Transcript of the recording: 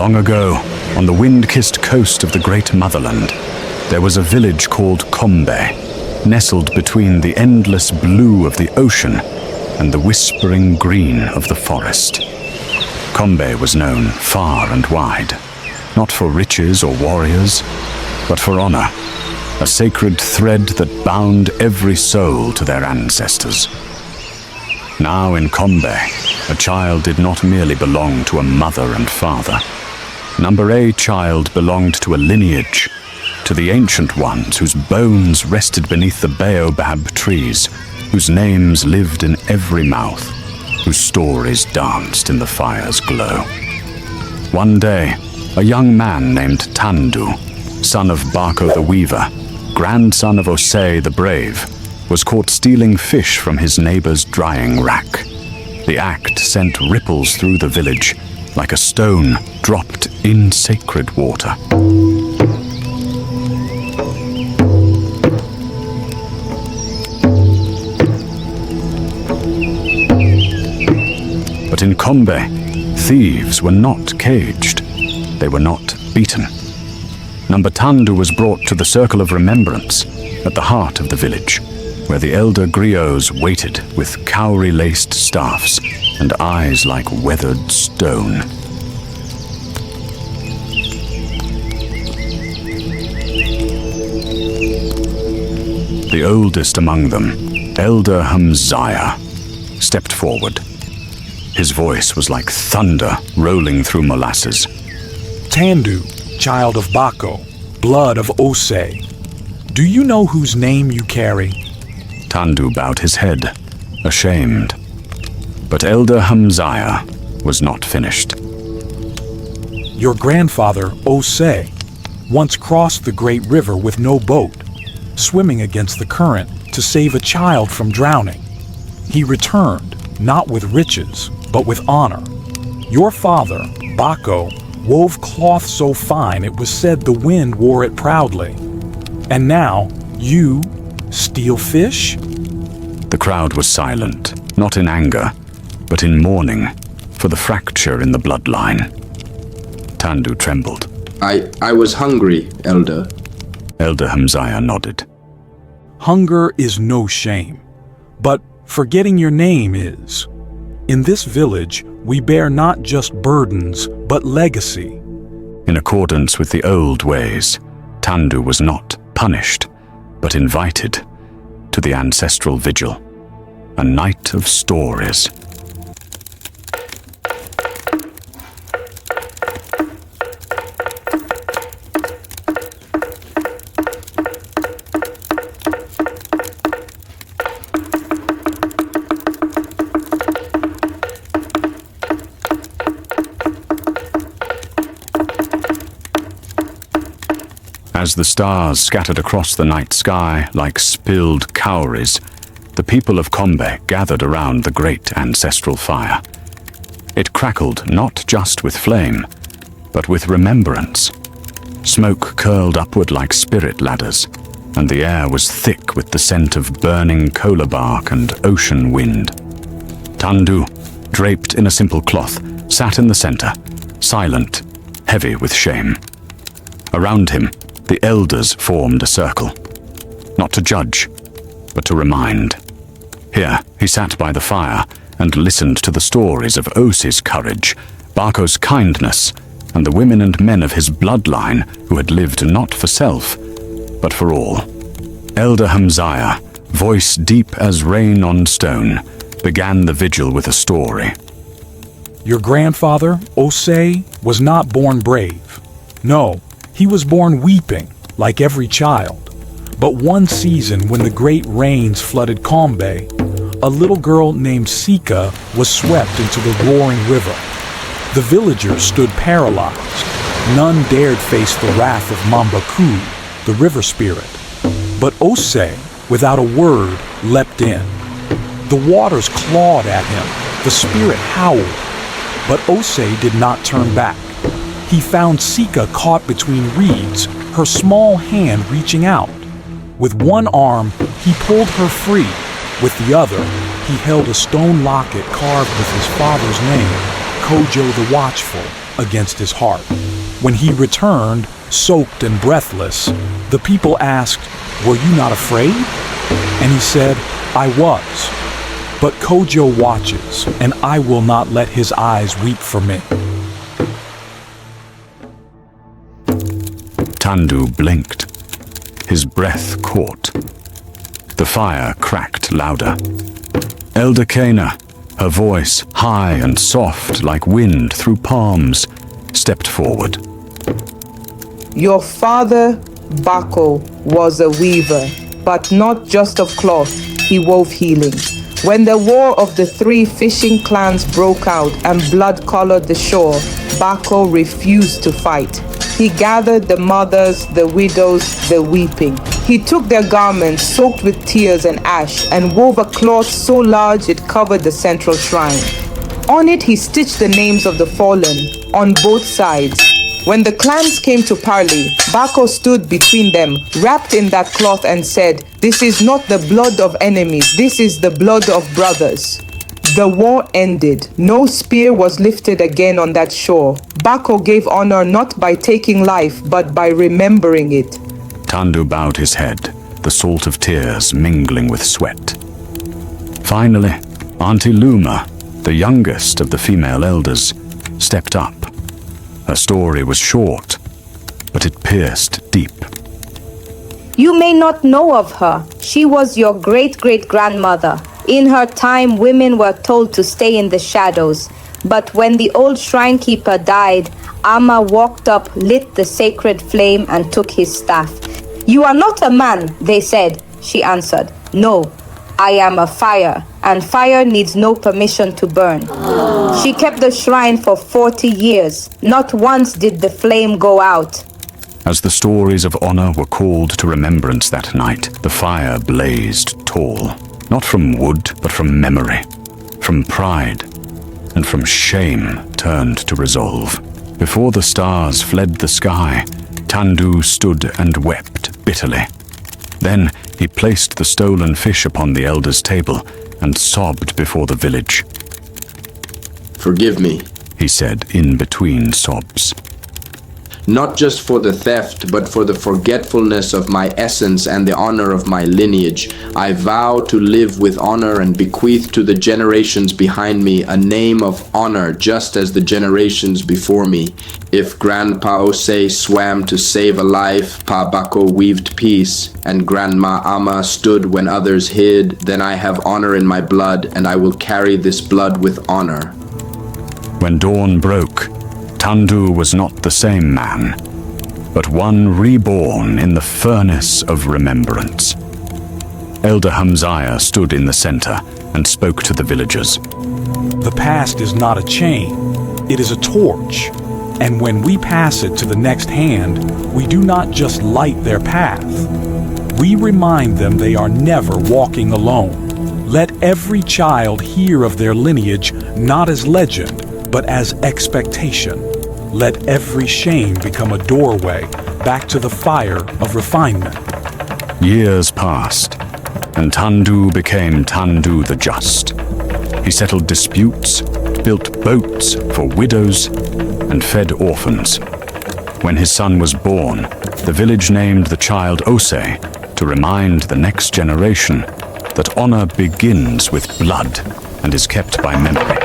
Long ago, on the wind-kissed coast of the great motherland, there was a village called Combe, nestled between the endless blue of the ocean and the whispering green of the forest. Combe was known far and wide, not for riches or warriors, but for honor, a sacred thread that bound every soul to their ancestors. Now in Combe, a child did not merely belong to a mother and father. Number A child belonged to a lineage, to the ancient ones whose bones rested beneath the baobab trees, whose names lived in every mouth, whose stories danced in the fire's glow. One day, a young man named Tandu, son of Bako the Weaver, grandson of Osei the Brave, was caught stealing fish from his neighbor's drying rack. The act sent ripples through the village, like a stone dropped in sacred water. But in Combe, thieves were not caged. They were not beaten. Number Tandu was brought to the circle of remembrance at the heart of the village, where the elder griots waited with cowrie-laced staffs and eyes like weathered stone. The oldest among them, Elder Hamziah, stepped forward. His voice was like thunder rolling through molasses. Tandu, child of Bako, blood of Osei, do you know whose name you carry? Tandu bowed his head, ashamed. But Elder Hamziah was not finished. Your grandfather, Osei, once crossed the great river with no boat, swimming against the current to save a child from drowning. He returned, not with riches, but with honor. Your father, Bako, wove cloth so fine it was said the wind wore it proudly. And now, you steal fish? The crowd was silent, not in anger, but in mourning for the fracture in the bloodline. Tandu trembled. I was hungry, Elder. Elder Hamziah nodded. Hunger is no shame, but forgetting your name is. In this village, we bear not just burdens, but legacy. In accordance with the old ways, Tandu was not punished, but invited to the ancestral vigil, a night of stories. As the stars scattered across the night sky like spilled cowries, the people of Combe gathered around the great ancestral fire. It crackled not just with flame, but with remembrance. Smoke curled upward like spirit ladders, and the air was thick with the scent of burning cola bark and ocean wind. Tandu, draped in a simple cloth, sat in the center, silent, heavy with shame. Around him, the elders formed a circle, not to judge, but to remind. Here, he sat by the fire and listened to the stories of Osei's courage, Bako's kindness, and the women and men of his bloodline who had lived not for self, but for all. Elder Hamziah, voice deep as rain on stone, began the vigil with a story. Your grandfather, Osei, was not born brave. No, he was born weeping, like every child. But one season when the great rains flooded Combe, a little girl named Sika was swept into the roaring river. The villagers stood paralyzed. None dared face the wrath of Mambaku, the river spirit. But Osei, without a word, leapt in. The waters clawed at him. The spirit howled. But Osei did not turn back. He found Sika caught between reeds, her small hand reaching out. With one arm, he pulled her free. With the other, he held a stone locket carved with his father's name, Kojo the Watchful against his heart. When he returned, soaked and breathless, the people asked, "Were you not afraid?" And he said, "I was. But Kojo watches, and I will not let his eyes weep for me." Tandu blinked. His breath caught. The fire cracked louder. Elder Kana, her voice high and soft like wind through palms, stepped forward. Your father, Bako, was a weaver, but not just of cloth. He wove healing. When the war of the 3 fishing clans broke out and blood colored the shore, Bako refused to fight. He gathered the mothers, the widows, the weeping. He took their garments soaked with tears and ash and wove a cloth so large it covered the central shrine. On it he stitched the names of the fallen on both sides. When the clans came to parley, Bako stood between them, wrapped in that cloth, and said, "This is not the blood of enemies, this is the blood of brothers." The war ended. No spear was lifted again on that shore. Bako gave honor not by taking life, but by remembering it. Tandu bowed his head, the salt of tears mingling with sweat. Finally, Auntie Luma, the youngest of the female elders, stepped up. Her story was short, but it pierced deep. You may not know of her. She was your great-great-grandmother. In her time, women were told to stay in the shadows. But when the old shrine keeper died, Amma walked up, lit the sacred flame, and took his staff. "You are not a man," they said. She answered, "No, I am a fire, and fire needs no permission to burn." She kept the shrine for 40 years. Not once did the flame go out. As the stories of honor were called to remembrance that night, the fire blazed tall, not from wood, but from memory, from pride, and from shame turned to resolve. Before the stars fled the sky, Tandu stood and wept bitterly. Then he placed the stolen fish upon the elders' table and sobbed before the village. Forgive me, He said in between sobs. not just for the theft, but for the forgetfulness of my essence and the honor of my lineage. I vow to live with honor and bequeath to the generations behind me a name of honor, just as the generations before me. If Grandpa Osei swam to save a life, Pa Bako weaved peace, and Grandma Amma stood when others hid, then I have honor in my blood, and I will carry this blood with honor. When dawn broke, Tandu was not the same man, but one reborn in the furnace of remembrance. Elder Hamziah stood in the center and spoke to the villagers. The past is not a chain, it is a torch. And when we pass it to the next hand, we do not just light their path. We remind them they are never walking alone. Let every child hear of their lineage not as legend, but as expectation. Let every shame become a doorway back to the fire of refinement. Years passed, and Tandu became Tandu the Just. He settled disputes, built boats for widows, and fed orphans. When his son was born, the village named the child Osei to remind the next generation that honor begins with blood and is kept by memory.